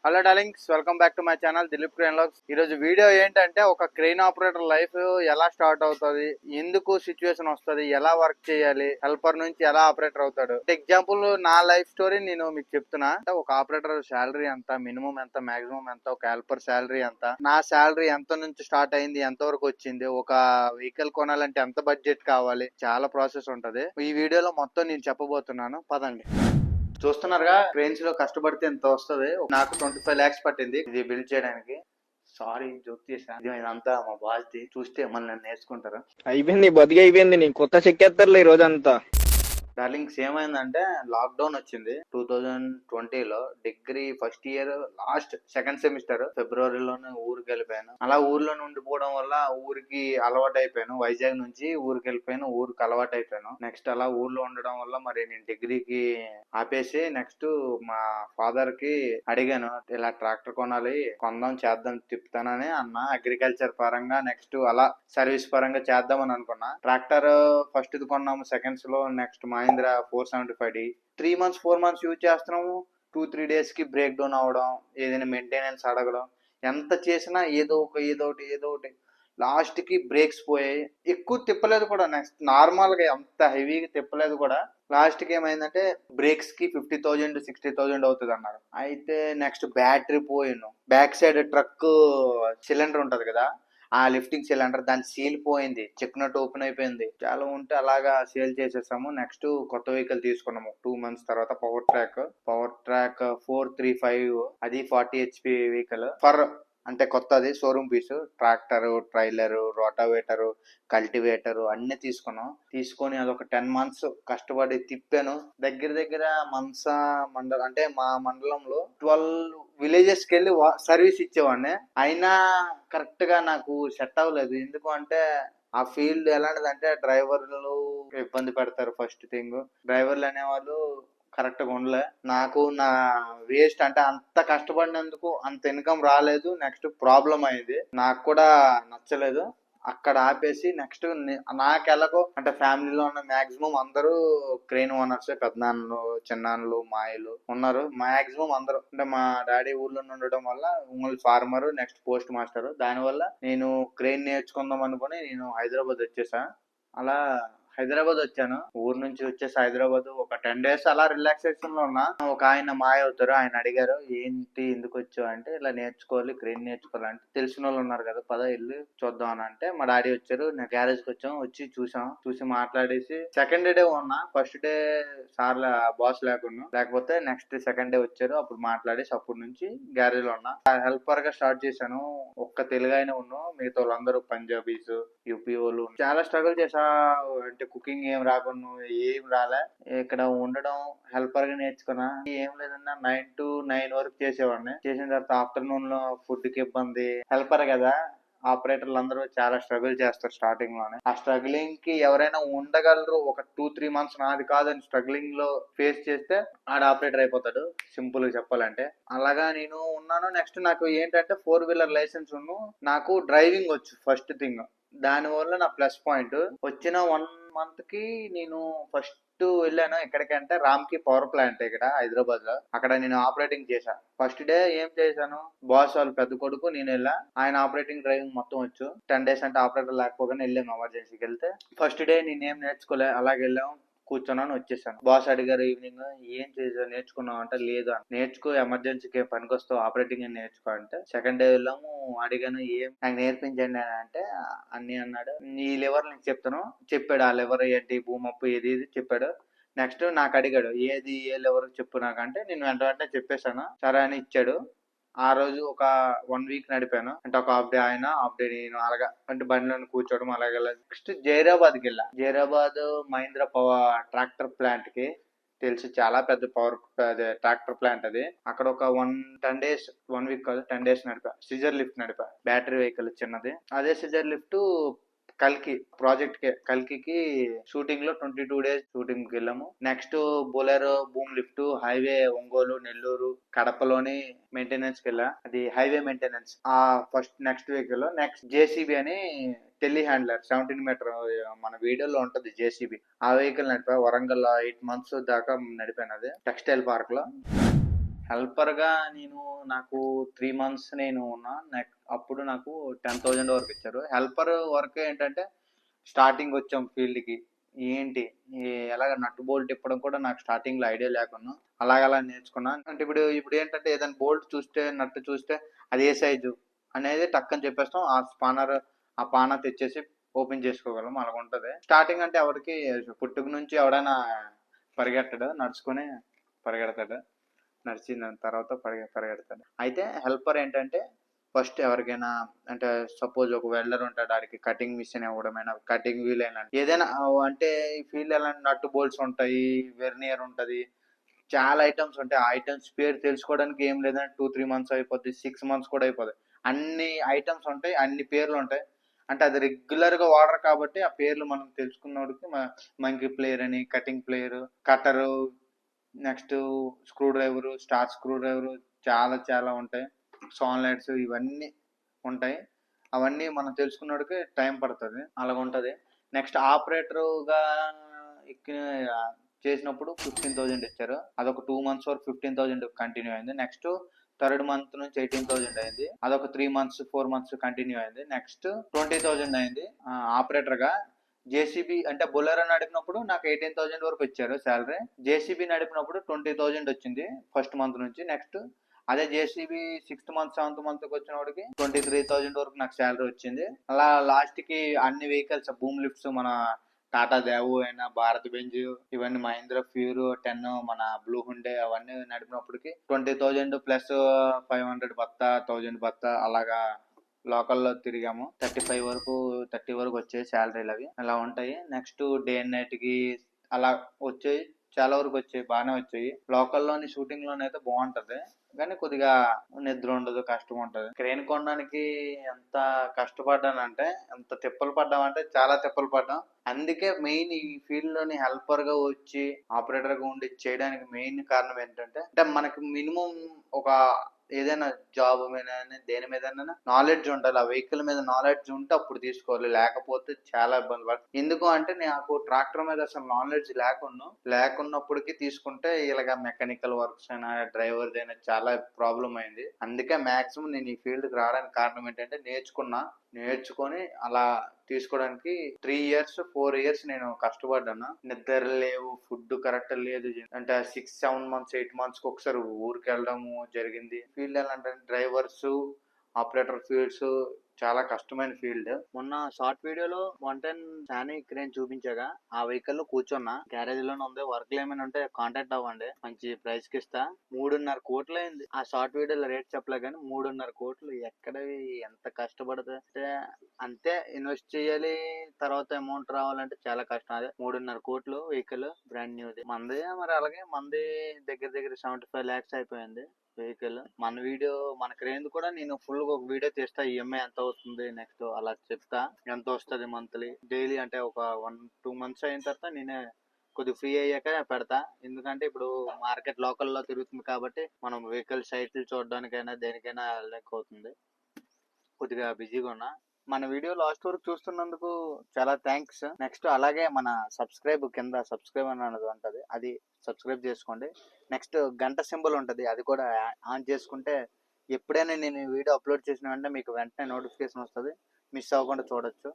Hello darlings, welcome back to my channel Dilip crane vlogs. ఈ రోజు video ఏంటంటే ఒక క్రెయిన్ ఆపరేటర్ లైఫ్ ఎలా స్టార్ట్ అవుతుంది, ఎందుకు సిచ్యువేషన్ వస్తుంది, ఎలా వర్క్ చేయాలి, హెల్పర్ నుంచి ఎలా ఆపరేటర్ అవుతాడు. ఎగ్జాంపుల్ నా లైఫ్ స్టోరీ నేను మీకు చెప్తున్నా. ఒక ఆపరేటర్ శాలరీ ఎంత, మినిమం ఎంత, మాక్సిమం ఎంత, ఒక హెల్పర్ శాలరీ ఎంత, నా శాలరీ ఎంత నుంచి స్టార్ట్ అయింది, ఎంత వరకు వచ్చింది, ఒక వెహికల్ కొనాలంటే ఎంత బడ్జెట్ కావాలి, చాలా ప్రాసెస్ ఉంటది. ఈ వీడియోలో మొత్తం నేను చెప్పబోతున్నాను, పదండి. చూస్తున్నారుగా, క్రెయిన్స్ లో కష్టపడితే ఎంత వస్తుంది. నాకు 25 lakhs పట్టింది ఇది బిల్డ్ చేయడానికి. సారీ, జోక్ చేశాను. ఇదంతా మా బాస్ ది, చూస్తే మళ్ళీ నన్ను నేర్చుకుంటారు. అయిపోయింది, బతికి అయిపోయింది. నీ కొత్త చెక్కేస్తారులే ఈ రోజంతా. డార్లింగ్స్, ఏమైందంటే లాక్డౌన్ వచ్చింది 2020లో. Degree first year last second semester ఫిబ్రవరిలోనే ఊరికి వెళ్ళిపోయాను. అలా ఊర్లో ఉండిపోవడం వల్ల ఊరికి అలవాటు అయిపోయాను. వైజాగ్ నుంచి ఊరికి వెళ్ళిపోయాను, ఊరికి అలవాటు అయిపోయాను. నెక్స్ట్ అలా ఊర్లో ఉండడం వల్ల మరి నేను డిగ్రీకి ఆపేసి నెక్స్ట్ మా ఫాదర్ కి అడిగాను, ఇలా ట్రాక్టర్ కొనాలి, కొందాం, చేద్దాం, తిప్పుతానని అన్న. అగ్రికల్చర్ పరంగా నెక్స్ట్ అలా సర్వీస్ పరంగా చేద్దామని అనుకున్నా. ట్రాక్టర్ ఫస్ట్ ఇది కొన్నాము సెకండ్స్ లో. Next Mahindra 475D 3 months 4 months use చేస్తున్నాము. 2-3 days కి బ్రేక్ డౌన్ అవడం, ఏదైనా మెయింటెనెన్స్ అడగడం, ఎంత చేసినా ఏదో ఒకటి లాస్ట్ కి బ్రేక్స్ పోయాయి. ఎక్కువ తిప్పలేదు కూడా. నెక్స్ట్ నార్మల్ గా అంత హెవీగా తిప్పలేదు కూడా. లాస్ట్ కి ఏమైందంటే బ్రేక్స్ కి 50,000-60,000 అవుతుంది అన్నారు. అయితే నెక్స్ట్ బ్యాటరీ పోయాను. బ్యాక్ సైడ్ ట్రక్ సిలిండర్ ఉంటది కదా, ఆ లిఫ్టింగ్ సిలిండర్, దాని సీల్ పోయింది, చెక్నట్ ఓపెన్ అయిపోయింది. చాలా ఉంటే అలాగా సేల్ చేసేసాము. నెక్స్ట్ కొత్త వెహికల్ తీసుకున్నాము 2 months తర్వాత. పవర్ ట్రాక్ 435, అది 40 HP వెహికల్. అంటే కొత్తది showroom piece. Tractor, trailer, rotavator, cultivator అన్ని తీసుకొని అదొక 10 months కష్టపడి తిప్పాను. దగ్గర మనసా మండలం, అంటే మా మండలంలో 12 విలేజెస్ కి వెళ్ళి సర్వీస్ ఇచ్చేవాడిని. అయినా కరెక్ట్ గా నాకు సెట్ అవ్వలేదు. ఎందుకు అంటే ఆ ఫీల్డ్ ఎలాంటిదంటే డ్రైవర్లు ఇబ్బంది పెడతారు. ఫస్ట్ థింగ్, డ్రైవర్లు అనేవాళ్ళు కరెక్ట్ గా ఉండలే. నాకు నా వేస్ట్, అంటే అంత కష్టపడినందుకు అంత ఇన్కమ్ రాలేదు. నెక్స్ట్ ప్రాబ్లం అయింది, నాకు కూడా నచ్చలేదు. అక్కడ ఆపేసి నెక్స్ట్ నాకు ఎలాగో అంటే ఫ్యామిలీలో ఉన్న మాక్సిమం అందరూ క్రెయిన్ ఓనర్స్, పెద్దనాన్నలు, చిన్నాన్నలు, మాయలు ఉన్నారు. మాక్సిమం అందరూ. అంటే మా డాడీ ఊర్లో ఉండడం వల్ల only farmer, next post master. దానివల్ల నేను క్రెయిన్ నేర్చుకుందాం అనుకుని నేను హైదరాబాద్ వచ్చేసా. అలా హైదరాబాద్ వచ్చాను. ఊరు నుంచి వచ్చేసి హైదరాబాద్ ఒక 10 days అలా రిలాక్సేషన్ లో ఉన్నా. ఒక ఆయన మాయ అవుతారు, ఆయన అడిగారు, ఏంటి ఎందుకు వచ్చావు అంటే, ఇలా నేర్చుకోవాలి, క్రెయిన్ నేర్చుకోవాలంటే తెలిసిన వాళ్ళు ఉన్నారు కదా, పద ఇల్లు చూద్దాం అని అంటే మా డాడీ వచ్చారు. నేను గ్యారేజ్ కి వచ్చాం, వచ్చి చూసి మాట్లాడేసి సెకండ్ డే ఉన్నా. ఫస్ట్ డే సార్ బాస్ లేకపోతే నెక్స్ట్ సెకండ్ డే వచ్చారు. అప్పుడు మాట్లాడేసి అప్పటి నుంచి గ్యారేజ్ లో ఉన్నా. హెల్పర్ గా స్టార్ట్ చేశాను. ఒక్క తెలుగు అయినా ఉన్నాం, మిగతా వాళ్ళందరూ పంజాబీస్, యూపీ వాళ్ళు. చాలా స్ట్రగుల్ చేసా. అంటే కుకింగ్ ఏం రాకుండా ఏం రాలే. ఇక్కడ ఉండడం హెల్పర్ గా నేర్చుకున్నా. ఏం లేదన్నా 9 to 9 వరకు చేసేవాడిని. చేసిన తర్వాత ఆఫ్టర్నూన్ లో ఫుడ్ కి ఇబ్బంది. హెల్పర్ కదా, ఆపరేటర్లు అందరూ చాలా స్ట్రగుల్ చేస్తారు స్టార్టింగ్ లోనే. ఆ స్ట్రగ్లింగ్ కి ఎవరైనా ఉండగలరు. ఒక 2-3 months నాది కాదని స్ట్రగ్లింగ్ లో ఫేస్ చేస్తే ఆడ ఆపరేటర్ అయిపోతాడు, సింపుల్ గా చెప్పాలంటే. అలాగా నేను ఉన్నాను. నెక్స్ట్ నాకు ఏంటంటే 4-wheeler లైసెన్స్ ఉన్ను, నాకు డ్రైవింగ్ వచ్చు ఫస్ట్ థింగ్. దాని వల్ల నా ప్లస్ పాయింట్. వచ్చిన 1 month కి నేను ఫస్ట్ వెళ్ళాను ఎక్కడికంటే రామ్కి పవర్ ప్లాంట్, ఇక్కడ హైదరాబాద్ లో. అక్కడ నేను ఆపరేటింగ్ చేశా. ఫస్ట్ డే ఏం చేశాను, బాస్ వాళ్ళు పెద్ద కొడుకు, నేను వెళ్ళా. ఆయన ఆపరేటింగ్ డ్రైవింగ్ మొత్తం వచ్చు. 10 days అంటే ఆపరేటర్ లేకపోగానే వెళ్ళాము ఎమర్జెన్సీకి వెళ్తే. ఫస్ట్ డే నేనేం నేర్చుకోలే, అలాగే వెళ్ళాము, కూర్చున్నాను, వచ్చేసాను. బాస్ అడిగారు ఈవినింగ్, ఏం చేసావు, నేర్చుకున్నావు అంటే, లేదు నేర్చుకో, ఎమర్జెన్సీకి పనికొస్తావు, ఆపరేటింగ్ అని నేర్చుకో అంటే. సెకండ్ డే వెళ్ళాము. అడిగాను, ఏం నాకు నేర్పించండి అని అంటే అన్ని అన్నాడు. ఈ లెవర్ నేను చెప్తాను చెప్పాడు. ఆ లెవర్ ఏంటి, భూమప్పు ఏది చెప్పాడు. నెక్స్ట్ నాకు అడిగాడు, ఏ లెవర్ చెప్పు నాకంటే నేను వెంటనే చెప్పేశాను. సరే అని ఇచ్చాడు. ఆ రోజు ఒక 1 week నడిపాను. అంటే ఒక హాఫ్ డే ఆయన, హాఫ్ డే నేను, అలాగా అంటే బండిలో కూర్చోవడం అలాగే. నెక్స్ట్ జైరాబాద్కి వెళ్ళా. Zaheerabad Mahindra power tractor plant కి తెలుసు, చాలా పెద్ద పవర్ ట్రాక్టర్ ప్లాంట్ అది. అక్కడ ఒక 10 days, 1 week కాదు 10 days నడిపా. సిజర్ లిఫ్ట్ నడిపా, బ్యాటరీ వెహికల్ చిన్నది. అదే సిజర్ లిఫ్ట్ కల్కి ప్రాజెక్ట్ కి, కల్కి షూటింగ్ లో 22 days షూటింగ్ కి వెళ్ళాము. Next Bolero boom lift highway Ongole, Nellore, కడపలోని మెయింటెనెన్స్ కి వెళ్ళా. అది హైవే మెయింటెనెన్స్. ఆ first next vehicle. Next JCB అని టెలి హ్యాండ్లర్ 17 meter, మన వీడియోలో ఉంటది జేసీబీ. ఆ వెహికల్ నడిపా. వరంగల్ 8 months దాకా నడిపాను. అది టెక్స్టైల్ పార్క్ లో. హెల్పర్ గా నాకు 3 మంత్స్ నేను ఉన్నా. అప్పుడు నాకు 10,000 వరకు ఇచ్చారు. హెల్పర్ వర్క్ ఏంటంటే స్టార్టింగ్ వచ్చాం ఫీల్డ్ కి, ఏంటి ఎలాగ నట్ బోల్ట్ తిప్పడం కూడా నాకు స్టార్టింగ్ లో ఐడియా లేకున్నా అలా నేర్చుకున్నా. అంటే ఇప్పుడు ఏంటంటే ఏదైనా బోల్ట్ చూస్తే నట్టు చూస్తే అది ఏ సైజు అనేది టక్కని చెప్పేస్తాం. ఆ పాన తెచ్చేసి ఓపెన్ చేసుకోగలం, అలాగ ఉంటది. స్టార్టింగ్ అంటే ఎవరికి పుట్టుక నుంచి ఎవడైనా పరిగెట్టడు, నడుచుకుని పరిగెడతాడు. నడిచిన తర్వాత పరిగెడతాడు. అయితే హెల్పర్ ఏంటంటే ఫస్ట్ ఎవరికైనా అంటే సపోజ్ ఒక వెల్డర్ ఉంటాడు, ఆడికి కటింగ్ మిషన్ ఇవ్వడమైనా, కటింగ్ వీల్ అయినా ఏదైనా అంటే ఈ ఫీల్డ్ ఎలా నట్టు బోల్ట్స్ ఉంటాయి, వెర్నియర్ ఉంటది, చాలా ఐటమ్స్ ఉంటాయి. ఆ ఐటమ్స్ పేరు తెలుసుకోవడానికి ఏం లేదంటే 2-3 మంత్స్ అయిపోద్ది, 6 మంత్స్ కూడా అయిపోద్ది. అన్ని ఐటమ్స్ ఉంటాయి, అన్ని పేర్లు ఉంటాయి. అంటే అది రెగ్యులర్ గా వాడరు కాబట్టి ఆ పేర్లు మనం తెలుసుకున్నోడికి మంకీ ప్లేయర్ అని, కటింగ్ ప్లేయర్, కట్టరు, next screw driver, star screw driver, చాలా చాలా ఉంటాయి. సాన్లైట్స్ ఇవన్నీ ఉంటాయి. అవన్నీ మనం తెలుసుకున్నోడికి టైం పడుతుంది, అలాగ ఉంటది. నెక్స్ట్ ఆపరేటర్గా ఎక్కి చేసినప్పుడు 15,000 ఇచ్చారు. అదొక 2 మంత్స్ వరకు 15,000 కంటిన్యూ అయింది. నెక్స్ట్ థర్డ్ మంత్ నుంచి 18,000 అయింది. అదొక 3 మంత్స్ 4 మంత్స్ కంటిన్యూ అయింది. నెక్స్ట్ 20,000 అయింది ఆపరేటర్ గా. జేసీబీ అంటే బొలెరో నడిపినప్పుడు నాకు 18,000 వరకు ఇచ్చారు శాలరీ. జేసీబీ నడిపినప్పుడు 20,000 వచ్చింది ఫస్ట్ మంత్ నుంచి. నెక్స్ట్ అదే JCB 6th month 7th month వచ్చిన వాడికి 23,000 వరకు నాకు శాలరీ వచ్చింది. అలా లాస్ట్ కి అన్ని వెహికల్స్ బూమ్ లిఫ్ట్స్, మన టాటా దేవు అయినా, భారత్ బెంజ్, ఇవన్నీ మహీంద్రా ఫ్యూర్ 10, మన బ్లూ హుండే అవన్నీ నడిపినప్పటికి 20,000 ప్లస్ 500 బత్తా, 1000 బత్తా అలాగా లోకల్లో తిరిగాము. 30 వరకు వచ్చాయి శాలరీలు, అవి అలా ఉంటాయి. నెక్స్ట్ డే అండ్ నైట్ కి అలా వచ్చాయి, చాలా వరకు వచ్చాయి, బాగానే వచ్చాయి. లోకల్లోని షూటింగ్ లోని అయితే బాగుంటది, కానీ కొద్దిగా నిద్ర ఉండదు, కష్టం ఉంటది. క్రేన్ కొనడానికి ఎంత కష్టపడ్డానంటే, ఎంత తిప్పలు పడ్డామంటే చాలా తిప్పలు పడ్డాం. అందుకే మెయిన్ ఈ ఫీల్డ్ లోని హెల్పర్ గా వచ్చి ఆపరేటర్ గా ఉండి చేయడానికి మెయిన్ కారణం ఏంటంటే, అంటే మనకి మినిమం ఒక ఏదైనా జాబ్ మీద దేని మీద నాలెడ్జ్ ఉండాలి. ఆ వెహికల్ మీద నాలెడ్జ్ ఉంటే అప్పుడు తీసుకోవాలి, లేకపోతే చాలా ఇబ్బంది పడతాం. ఎందుకు అంటే నాకు ట్రాక్టర్ మీద అసలు నాలెడ్జ్ లేకున్నప్పటికీ తీసుకుంటే ఇలాగ మెకానికల్ వర్క్స్ అయినా, డ్రైవర్ అయినా చాలా ప్రాబ్లం అయింది. అందుకే మాక్సిమం నేను ఈ ఫీల్డ్ కి రావడానికి కారణం ఏంటంటే నేర్చుకొని అలా తీసుకోవడానికి 3 ఇయర్స్ 4 ఇయర్స్ నేను కష్టపడ్డాను. నిద్ర లేవు, ఫుడ్ కరెక్ట్ లేదు. అంటే 6-7 మంత్స్ 8 మంత్స్ కి ఒకసారి ఊరికి వెళ్ళడము జరిగింది. ఫీల్డ్ ఎలా అంటే డ్రైవర్స్, ఆపరేటర్ ఫీల్డ్స్ చాలా కష్టమైన ఫీల్డ్. మొన్న షార్ట్ వీడియోలో 110 శానీ క్రేన్ చూపించాగా, ఆ వెహికల్ లో కూర్చున్నా. గ్యారేజ్ లోనే ఉంది. వర్క్లు ఏమైనా ఉంటే కాంటాక్ట్ అవ్వండి, మంచి ప్రైస్ కి ఇస్తా. 3.5 కోట్లు అయింది. ఆ షార్ట్ వీడియోలో రేట్ చెప్పలే కానీ 3.5 కోట్లు ఎక్కడవి, ఎంత కష్టపడితే అంతే ఇన్వెస్ట్ చేయాలి, తర్వాత అమౌంట్ రావాలంటే చాలా కష్టం. అదే 3.5 కోట్లు వెహికల్ బ్రాండ్ న్యూది మంది. మరి అలాగే మంది దగ్గర దగ్గర 75 lakhs అయిపోయింది వెహికల్. మన క్రేన్ కూడా నేను ఫుల్ ఒక వీడియో తీస్తా, ఈఎంఐ ఎంత అవుతుంది నెక్స్ట్ అలా చెప్తా, ఎంత వస్తుంది మంత్లీ, డైలీ. అంటే ఒక 1-2 మంత్స్ అయిన తర్వాత నేనే కొద్దిగా ఫ్రీ అయ్యాక పెడతా. ఎందుకంటే ఇప్పుడు మార్కెట్ లోకల్లో తిరుగుతుంది కాబట్టి మనం వెహికల్ సైట్లు చూడడానికైనా దేనికైనా లెక్క అవుతుంది. కొద్దిగా బిజీగా ఉన్నా. మన వీడియో లాస్ట్ వరకు చూస్తున్నందుకు చాలా థ్యాంక్స్. నెక్స్ట్ అలాగే మన కింద సబ్స్క్రైబ్ అనేది ఉంటది, అది సబ్స్క్రైబ్ చేసుకోండి. నెక్స్ట్ గంట సింబల్ ఉంటది, అది కూడా ఆన్ చేసుకుంటే ఎప్పుడైనా నేను వీడియో అప్లోడ్ చేసిన వెంటనే మీకు వెంటనే నోటిఫికేషన్ వస్తుంది, మిస్ అవ్వకుండా చూడొచ్చు.